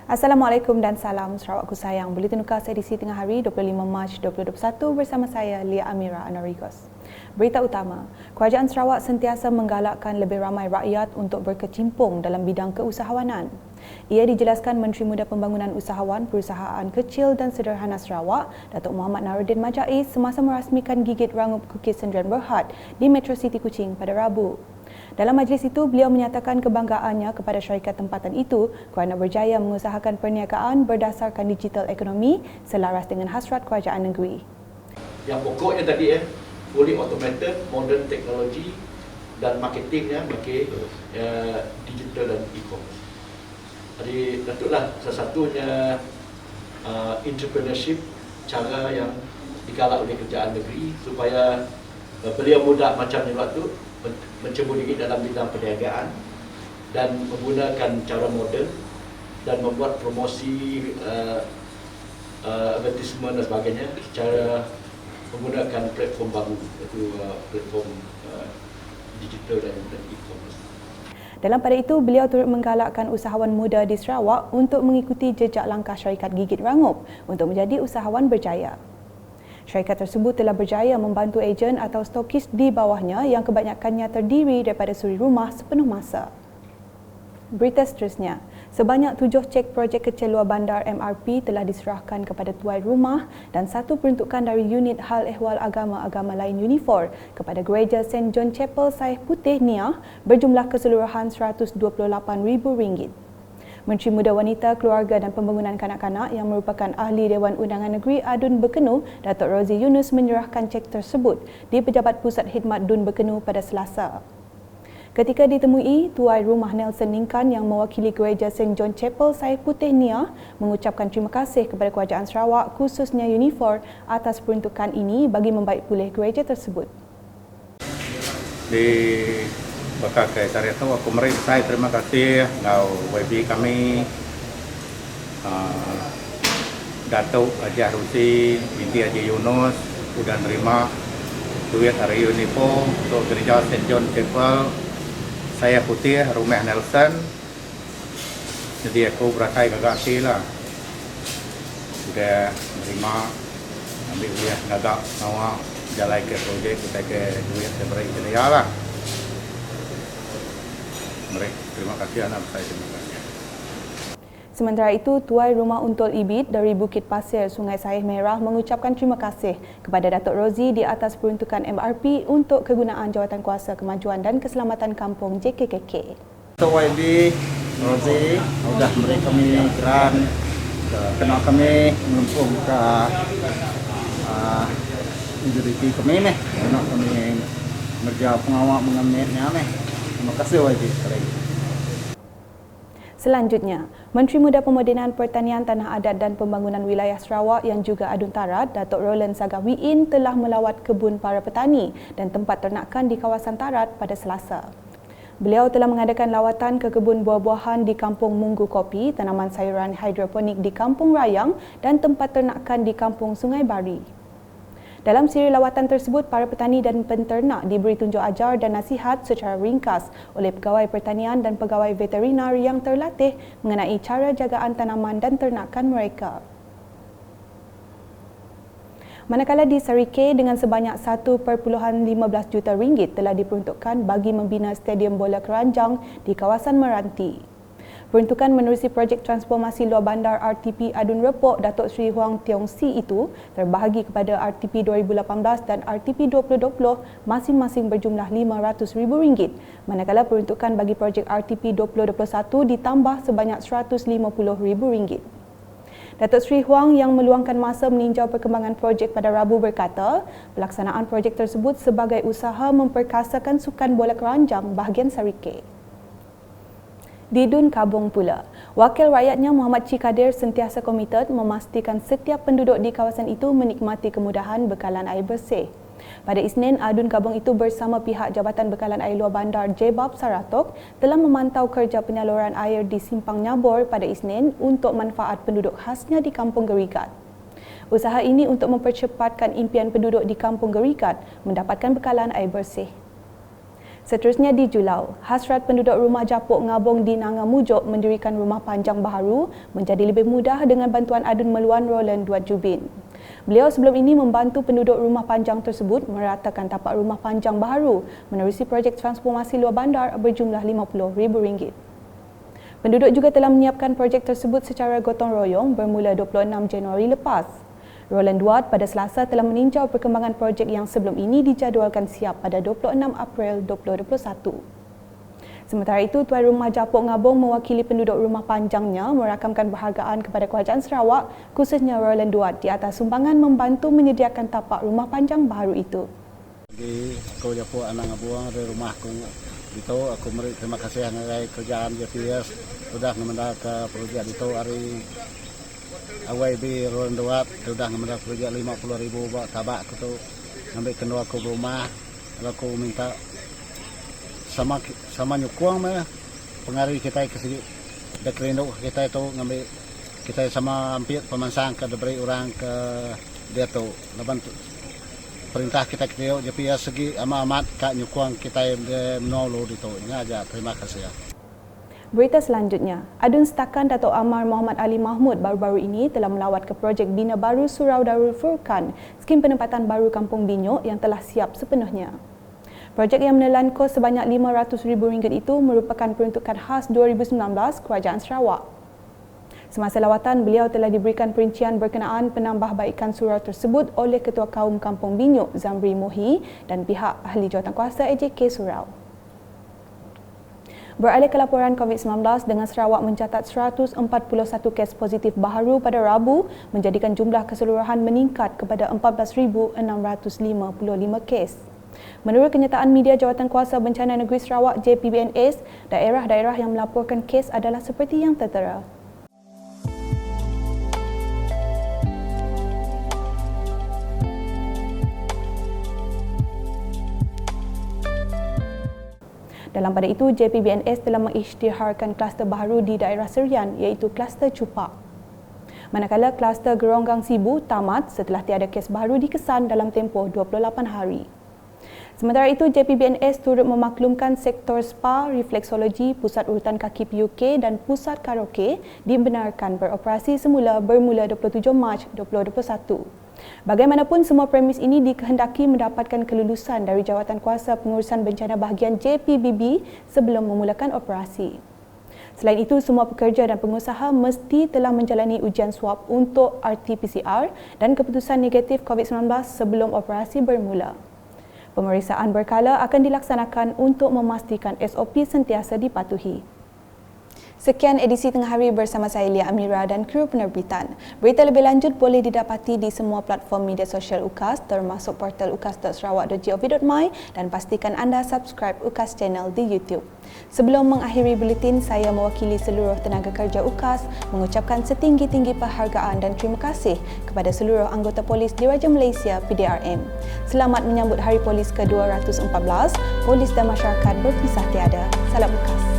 Assalamualaikum dan salam Sarawakku sayang. Buletin UKAS edisi tengah hari 25 Mac 2021 bersama saya Lia Amira Anarigos. Berita utama, Kerajaan Sarawak sentiasa menggalakkan lebih ramai rakyat untuk berkecimpung dalam bidang keusahawanan. Ia dijelaskan Menteri Muda Pembangunan Usahawan Perusahaan Kecil dan Sederhana Sarawak, Datuk Muhammad Naruddin Majais semasa merasmikan gigit rangup Kukis Sendirian Berhad di Metro City Kuching pada Rabu. Dalam majlis itu, beliau menyatakan kebanggaannya kepada syarikat tempatan itu kerana berjaya mengusahakan perniagaan berdasarkan digital ekonomi selaras dengan hasrat kerajaan negeri. Yang pokoknya tadi fully automated, modern teknologi dan marketingnya pakai digital dan e-commerce. Jadi tentulah salah satunya entrepreneurship, cara yang digalak oleh kerajaan negeri supaya beliau muda macam ni waktu mencebur diri dalam bidang perniagaan dan menggunakan cara moden dan membuat promosi advertisement dan sebagainya secara menggunakan platform baru, iaitu platform digital dan e-commerce. Dalam pada itu, beliau turut menggalakkan usahawan muda di Sarawak untuk mengikuti jejak langkah syarikat Gigit Rangup untuk menjadi usahawan berjaya. Syarikat tersebut telah berjaya membantu ejen atau stokis di bawahnya yang kebanyakannya terdiri daripada suri rumah sepenuh masa. Berita seterusnya, sebanyak 7 cek projek kecil luar bandar MRP telah diserahkan kepada tuai rumah dan 1 peruntukan dari unit hal ehwal agama-agama lain Unifor kepada Gereja St. John Chapel Saih Putih Niah berjumlah keseluruhan RM128,000. Menteri Muda Wanita, Keluarga dan Pembangunan Kanak-Kanak yang merupakan Ahli Dewan Undangan Negeri Adun Bekenu, Datuk Rozi Yunus menyerahkan cek tersebut di Pejabat Pusat Khidmat Dun Bekenu pada Selasa. Ketika ditemui, tuai rumah Nelson Ningkan yang mewakili Gereja St. John Chapel Saih Putih Niah mengucapkan terima kasih kepada Kerajaan Sarawak khususnya Unifor atas peruntukan ini bagi membaik pulih gereja tersebut. Di bakal ke saya tahu aku saya terima kasih ngau YB kami Datuk Haji Rusi binti Haji Yunus sudah terima duit dari Unifor untuk gereja St. John Chapel Saih Putih rumah Nelson. Jadi aku berasa agak hati lah sudah terima ambil dia agak mau jalan ke projek kita ke duit seperti itu lah. Terima kasih anak saya, terima kasih. Sementara itu, tuai rumah Untul Ibit dari Bukit Pasir, Sungai Saih Merah mengucapkan terima kasih kepada Datuk Rozi di atas peruntukan MRP untuk kegunaan Jawatan Kuasa Kemajuan dan Keselamatan Kampung JKKK. Datuk YB Rozi sudah beri kami geran kena kami melempung ke industri kami nih, kena kami kerja pengawal mengambilnya nih. Terima kasih YB. Selanjutnya, Menteri Muda Pemodenan Pertanian Tanah Adat dan Pembangunan Wilayah Sarawak yang juga Adun Tarat, Datuk Roland Sagawiin telah melawat kebun para petani dan tempat ternakan di kawasan Tarat pada Selasa. Beliau telah mengadakan lawatan ke kebun buah-buahan di Kampung Munggu Kopi, tanaman sayuran hidroponik di Kampung Rayang dan tempat ternakan di Kampung Sungai Bari. Dalam siri lawatan tersebut, para petani dan penternak diberi tunjuk ajar dan nasihat secara ringkas oleh pegawai pertanian dan pegawai veterinar yang terlatih mengenai cara jagaan tanaman dan ternakan mereka. Manakala di Sarike dengan sebanyak 1.15 juta ringgit telah diperuntukkan bagi membina stadium bola keranjang di kawasan Meranti. Peruntukan menerusi projek transformasi luar bandar RTP Adun Repok Datuk Seri Huang Tiong Si itu terbahagi kepada RTP 2018 dan RTP 2020 masing-masing berjumlah RM500,000, manakala peruntukan bagi projek RTP 2021 ditambah sebanyak RM150,000. Datuk Seri Huang yang meluangkan masa meninjau perkembangan projek pada Rabu berkata, pelaksanaan projek tersebut sebagai usaha memperkasakan sukan bola keranjang bahagian Sarike. Di Dun Kabung pula, wakil rakyatnya Muhammad Cikadir sentiasa komited memastikan setiap penduduk di kawasan itu menikmati kemudahan bekalan air bersih. Pada Isnin, Adun Kabung itu bersama pihak Jabatan Bekalan Air Luar Bandar Jebab Saratok telah memantau kerja penyaluran air di Simpang Nyabor pada Isnin untuk manfaat penduduk khasnya di Kampung Gerigat. Usaha ini untuk mempercepatkan impian penduduk di Kampung Gerigat mendapatkan bekalan air bersih. Seterusnya di Julau, hasrat penduduk rumah Japok Ngabong di Nanga Mujuk mendirikan rumah panjang baharu menjadi lebih mudah dengan bantuan adun meluan Roland Duat Jubin. Beliau sebelum ini membantu penduduk rumah panjang tersebut meratakan tapak rumah panjang baharu menerusi projek transformasi luar bandar berjumlah RM50,000. Penduduk juga telah menyiapkan projek tersebut secara gotong royong bermula 26 Januari lepas. Roland Duat pada Selasa telah meninjau perkembangan projek yang sebelum ini dijadualkan siap pada 26 April 2021. Sementara itu, Tuan Rumah Japok Ngabong mewakili penduduk rumah panjangnya merakamkan penghargaan kepada Kerajaan Sarawak, khususnya Roland Duat di atas sumbangan membantu menyediakan tapak rumah panjang baharu itu. Bagi kau Japok anak ngabuang dari rumahku itu, aku beri terima kasih dengan kerjaan JPS sudah mengenal ke projek itu hari awal di Roland Duat sudah mengenal projek 50,000 buat tabak aku tu ambil kendua aku rumah. Kalau aku minta sama nyukuang mah pengaruh kita ke sini dekrino kita itu ngambil kita sama hampir pemansang ke diberi orang ke dia tu laban perintah kita ke JPS segi amat kak nyukuang kita menolong itu ini aja. Terima kasih ya. Berita selanjutnya, Adun Setakan Datuk Amar Muhammad Ali Mahmud baru-baru ini telah melawat ke projek Bina Baru Surau Darul Furqan, skim penempatan baru Kampung Binyuk yang telah siap sepenuhnya. Projek yang menelan kos sebanyak RM500,000 itu merupakan peruntukan khas 2019 Kerajaan Sarawak. Semasa lawatan, beliau telah diberikan perincian berkenaan penambahbaikan surau tersebut oleh Ketua Kaum Kampung Binyuk Zamri Mohi dan pihak ahli jawatankuasa AJK Surau. Beralih ke laporan COVID-19, dengan Sarawak mencatat 141 kes positif baharu pada Rabu menjadikan jumlah keseluruhan meningkat kepada 14,655 kes. Menurut kenyataan media Jawatankuasa Bencana Negeri Sarawak JPBNS, daerah-daerah yang melaporkan kes adalah seperti yang tertera. Dalam pada itu, JPBNS telah mengisytiharkan kluster baharu di daerah Serian iaitu kluster Cupak. Manakala kluster Geronggang Sibu tamat setelah tiada kes baharu dikesan dalam tempoh 28 hari. Sementara itu, JPBNS turut memaklumkan sektor spa, refleksologi, pusat urutan kaki PUK dan pusat karaoke dibenarkan beroperasi semula bermula 27 Mac 2021. Bagaimanapun, semua premis ini dikehendaki mendapatkan kelulusan dari Jawatankuasa Pengurusan Bencana Bahagian JPBB sebelum memulakan operasi. Selain itu, semua pekerja dan pengusaha mesti telah menjalani ujian swab untuk RT-PCR dan keputusan negatif COVID-19 sebelum operasi bermula. Pemeriksaan berkala akan dilaksanakan untuk memastikan SOP sentiasa dipatuhi. Sekian edisi Tengah Hari bersama saya Lia Amira dan kru penerbitan. Berita lebih lanjut boleh didapati di semua platform media sosial UKAS termasuk portal ukas.sarawak.gov.my dan pastikan anda subscribe UKAS channel di YouTube. Sebelum mengakhiri buletin, saya mewakili seluruh tenaga kerja UKAS mengucapkan setinggi-tinggi penghargaan dan terima kasih kepada seluruh anggota polis Diraja Malaysia PDRM. Selamat menyambut Hari Polis ke-214. Polis dan masyarakat berpisah tiada. Salam UKAS.